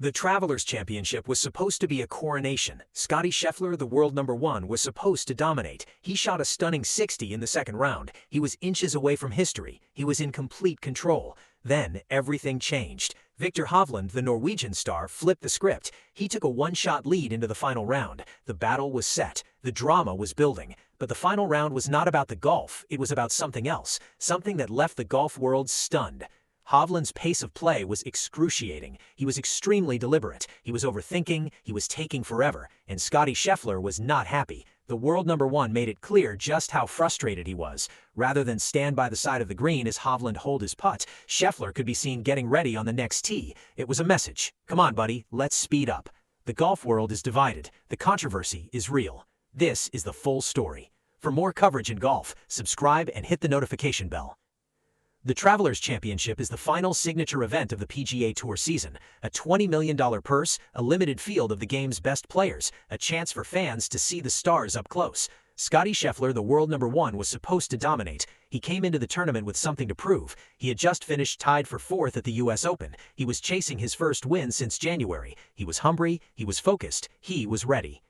The Travelers Championship was supposed to be a coronation. Scottie Scheffler, the world #1, was supposed to dominate. He shot a stunning 60 in the second round. He was inches away from history. He was in complete control. Then, everything changed. Viktor Hovland, the Norwegian star, flipped the script. He took a one-shot lead into the final round. The battle was set. The drama was building. But the final round was not about the golf. It was about something else. Something that left the golf world stunned. Hovland's pace of play was excruciating. He was extremely deliberate. He was overthinking. He was taking forever. And Scottie Scheffler was not happy. The world #1 made it clear just how frustrated he was. Rather than stand by the side of the green as Hovland holed his putt, Scheffler could be seen getting ready on the next tee. It was a message. Come on, buddy, let's speed up. The golf world is divided. The controversy is real. This is the full story. For more coverage in golf, subscribe and hit the notification bell. The Travelers Championship is the final signature event of the PGA Tour season, a $20 million purse, a limited field of the game's best players, a chance for fans to see the stars up close. Scottie Scheffler, the world #1, was supposed to dominate. He came into the tournament with something to prove. He had just finished tied for 4th at the US Open. He was chasing his first win since January. He was hungry, he was focused, he was ready.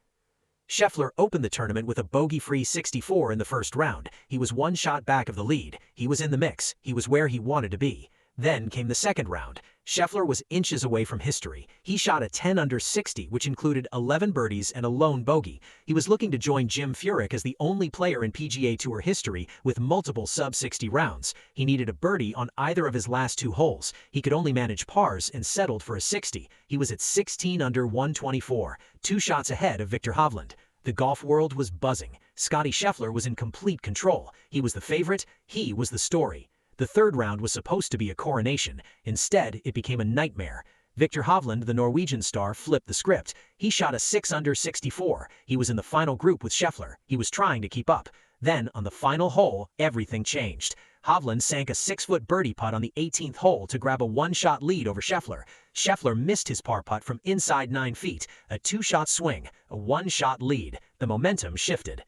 Scheffler opened the tournament with a bogey-free 64 in the first round. He was one shot back of the lead. He was in the mix. He was where he wanted to be. Then came the second round. Scheffler was inches away from history. He shot a 10 under 60, which included 11 birdies and a lone bogey. He was looking to join Jim Furyk as the only player in PGA Tour history with multiple sub-60 rounds. He needed a birdie on either of his last 2 holes. He could only manage pars and settled for a 60. He was at 16 under 124, 2 shots ahead of Viktor Hovland. The golf world was buzzing. Scottie Scheffler was in complete control. He was the favorite. He was the story. The third round was supposed to be a coronation. Instead, it became a nightmare. Viktor Hovland, the Norwegian star, flipped the script. He shot a 6 under 64. He was in the final group with Scheffler. He was trying to keep up. Then, on the final hole, everything changed. Hovland sank a 6-foot birdie putt on the 18th hole to grab a one-shot lead over Scheffler. Scheffler missed his par putt from inside 9 feet. A 2-shot swing, a 1-shot lead. The momentum shifted.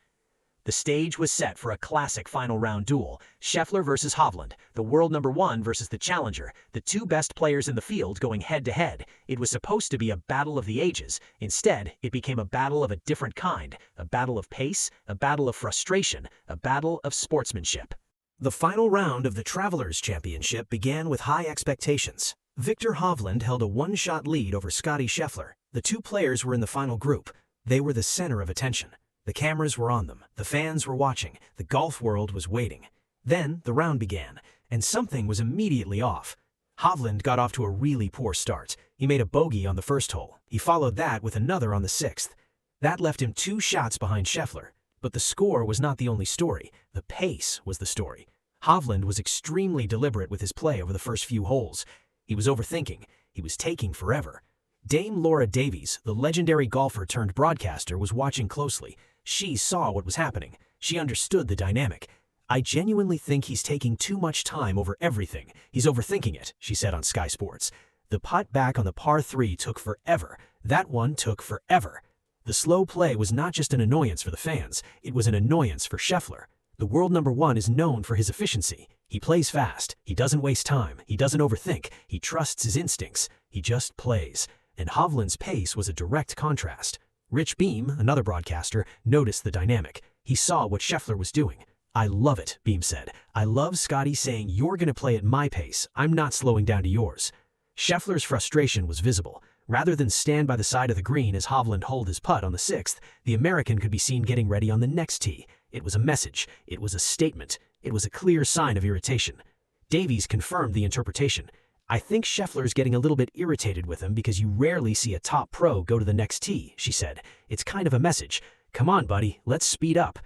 The stage was set for a classic final round duel. Scheffler versus Hovland, the world #1 versus the challenger, the 2 best players in the field going head-to-head. It was supposed to be a battle of the ages. Instead, it became a battle of a different kind, a battle of pace, a battle of frustration, a battle of sportsmanship. The final round of the Travelers Championship began with high expectations. Viktor Hovland held a one-shot lead over Scottie Scheffler. The 2 players were in the final group. They were the center of attention. The cameras were on them. The fans were watching. The golf world was waiting. Then the round began, and something was immediately off. Hovland got off to a really poor start. He made a bogey on the first hole. He followed that with another on the 6th. That left him 2 shots behind Scheffler. But the score was not the only story. The pace was the story. Hovland was extremely deliberate with his play over the first few holes. He was overthinking. He was taking forever. Dame Laura Davies, the legendary golfer turned broadcaster, was watching closely. She saw what was happening. She understood the dynamic. "I genuinely think he's taking too much time over everything. He's overthinking it," she said on Sky Sports. The putt back on the par 3 took forever. That one took forever. The slow play was not just an annoyance for the fans. It was an annoyance for Scheffler. The world #1 is known for his efficiency. He plays fast. He doesn't waste time. He doesn't overthink. He trusts his instincts. He just plays. And Hovland's pace was a direct contrast. Rich Beam, another broadcaster, noticed the dynamic. He saw what Scheffler was doing. "I love it," Beam said. "I love Scottie saying, 'You're going to play at my pace. I'm not slowing down to yours.'" Scheffler's frustration was visible. Rather than stand by the side of the green as Hovland holed his putt on the 6th, the American could be seen getting ready on the next tee. It was a message. It was a statement. It was a clear sign of irritation. Davies confirmed the interpretation. "I think Scheffler's getting a little bit irritated with him because you rarely see a top pro go to the next tee," she said. "It's kind of a message. Come on, buddy, let's speed up."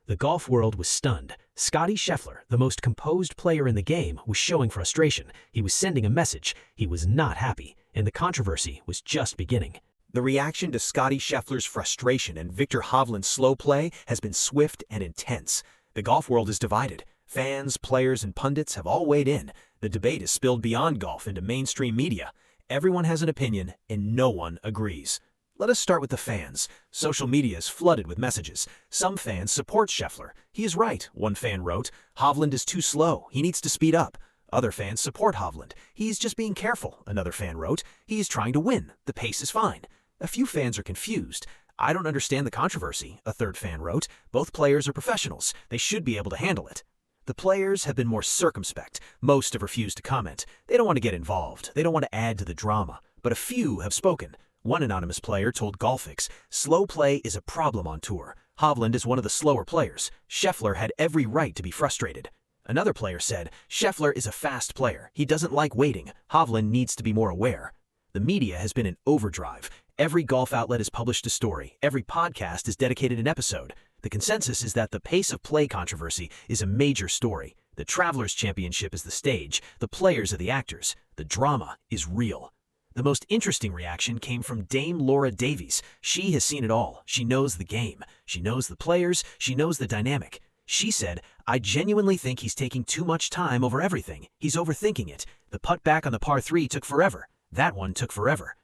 The golf world was stunned. Scottie Scheffler, the most composed player in the game, was showing frustration. He was sending a message. He was not happy, and the controversy was just beginning. The reaction to Scottie Scheffler's frustration and Viktor Hovland's slow play has been swift and intense. The golf world is divided. Fans, players, and pundits have all weighed in. The debate has spilled beyond golf into mainstream media. Everyone has an opinion, and no one agrees. Let us start with the fans. Social media is flooded with messages. Some fans support Scheffler. "He is right," one fan wrote. "Hovland is too slow. He needs to speed up." Other fans support Hovland. He's just being careful, another fan wrote. He's trying to win. The pace is fine. A few fans are confused. I don't understand the controversy, a third fan wrote. Both players are professionals. They should be able to handle it. The players have been more circumspect. Most have refused to comment. They don't want to get involved. They don't want to add to the drama. But a few have spoken. One anonymous player told Golfix, "Slow play is a problem on tour. Hovland is one of the slower players. Scheffler had every right to be frustrated." Another player said, "Scheffler is a fast player. He doesn't like waiting. Hovland needs to be more aware." The media has been in overdrive. Every golf outlet has published a story. Every podcast has dedicated an episode. The consensus is that the pace of play controversy is a major story. The Travelers Championship is the stage. The players are the actors. The drama is real. The most interesting reaction came from Dame Laura Davies. She has seen it all. She knows the game. She knows the players. She knows the dynamic. She said, "I genuinely think he's taking too much time over everything. He's overthinking it. The putt back on the par 3 took forever. That one took forever."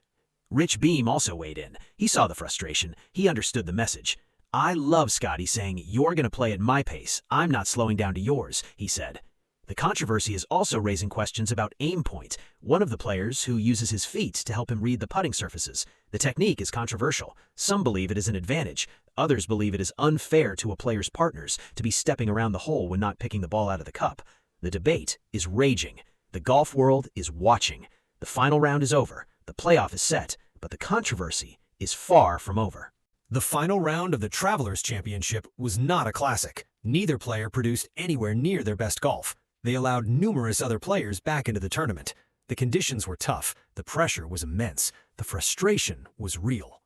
Rich Beam also weighed in. He saw the frustration. He understood the message. "I love Scottie saying, 'You're going to play at my pace. I'm not slowing down to yours,'" he said. The controversy is also raising questions about aim point, one of the players who uses his feet to help him read the putting surfaces. The technique is controversial. Some believe it is an advantage. Others believe it is unfair to a player's partners to be stepping around the hole when not picking the ball out of the cup. The debate is raging. The golf world is watching. The final round is over. The playoff is set, but the controversy is far from over. The final round of the Travelers Championship was not a classic. Neither player produced anywhere near their best golf. They allowed numerous other players back into the tournament. The conditions were tough. The pressure was immense. The frustration was real.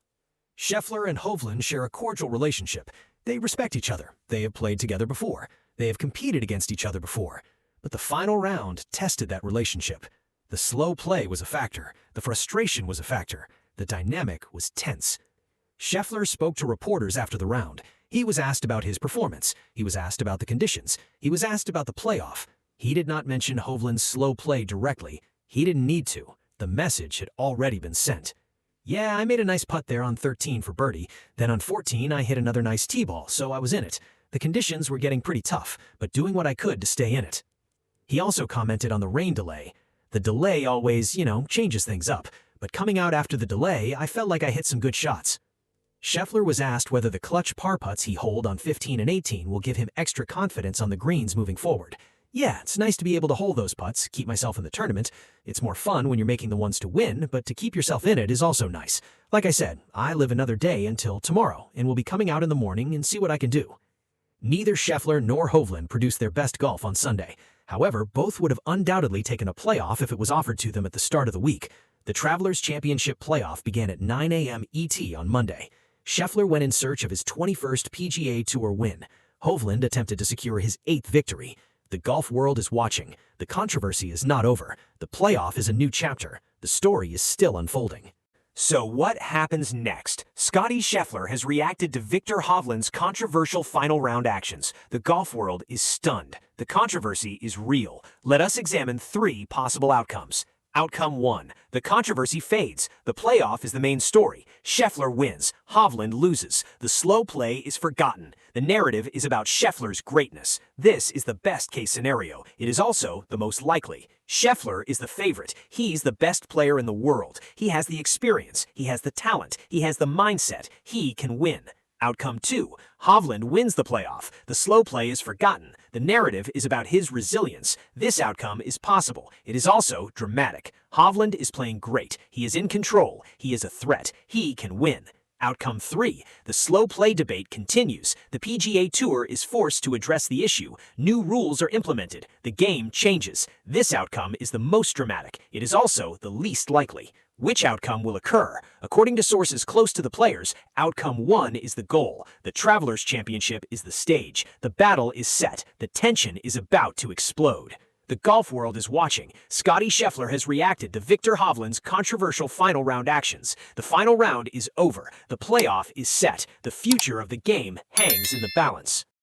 Scheffler and Hovland share a cordial relationship. They respect each other. They have played together before. They have competed against each other before. But the final round tested that relationship. The slow play was a factor. The frustration was a factor. The dynamic was tense. Scheffler spoke to reporters after the round. He was asked about his performance. He was asked about the conditions. He was asked about the playoff. He did not mention Hovland's slow play directly. He didn't need to. The message had already been sent. "Yeah, I made a nice putt there on 13 for birdie. Then on 14, I hit another nice tee ball, so I was in it. The conditions were getting pretty tough, but doing what I could to stay in it." He also commented on the rain delay. "The delay always, changes things up. But coming out after the delay, I felt like I hit some good shots." Scheffler was asked whether the clutch par putts he holed on 15 and 18 will give him extra confidence on the greens moving forward. "Yeah, it's nice to be able to hold those putts, keep myself in the tournament. It's more fun when you're making the ones to win, but to keep yourself in it is also nice. Like I said, I live another day until tomorrow, and will be coming out in the morning and see what I can do." Neither Scheffler nor Hovland produced their best golf on Sunday. However, both would have undoubtedly taken a playoff if it was offered to them at the start of the week. The Travelers Championship playoff began at 9 a.m. ET on Monday. Scheffler went in search of his 21st PGA Tour win. Hovland attempted to secure his 8th victory. The golf world is watching. The controversy is not over. The playoff is a new chapter. The story is still unfolding. So what happens next? Scottie Scheffler has reacted to Viktor Hovland's controversial final round actions. The golf world is stunned. The controversy is real. Let us examine 3 possible outcomes. Outcome 1. The controversy fades. The playoff is the main story. Scheffler wins. Hovland loses. The slow play is forgotten. The narrative is about Scheffler's greatness. This is the best-case scenario. It is also the most likely. Scheffler is the favorite. He's the best player in the world. He has the experience. He has the talent. He has the mindset. He can win. Outcome 2. Hovland wins the playoff. The slow play is forgotten. The narrative is about his resilience. This outcome is possible. It is also dramatic. Hovland is playing great. He is in control. He is a threat. He can win. Outcome 3. The slow play debate continues. The PGA Tour is forced to address the issue. New rules are implemented. The game changes. This outcome is the most dramatic. It is also the least likely. Which outcome will occur? According to sources close to the players, outcome 1 is the goal. The Travelers Championship is the stage. The battle is set. The tension is about to explode. The golf world is watching. Scottie Scheffler has reacted to Viktor Hovland's controversial final round actions. The final round is over. The playoff is set. The future of the game hangs in the balance.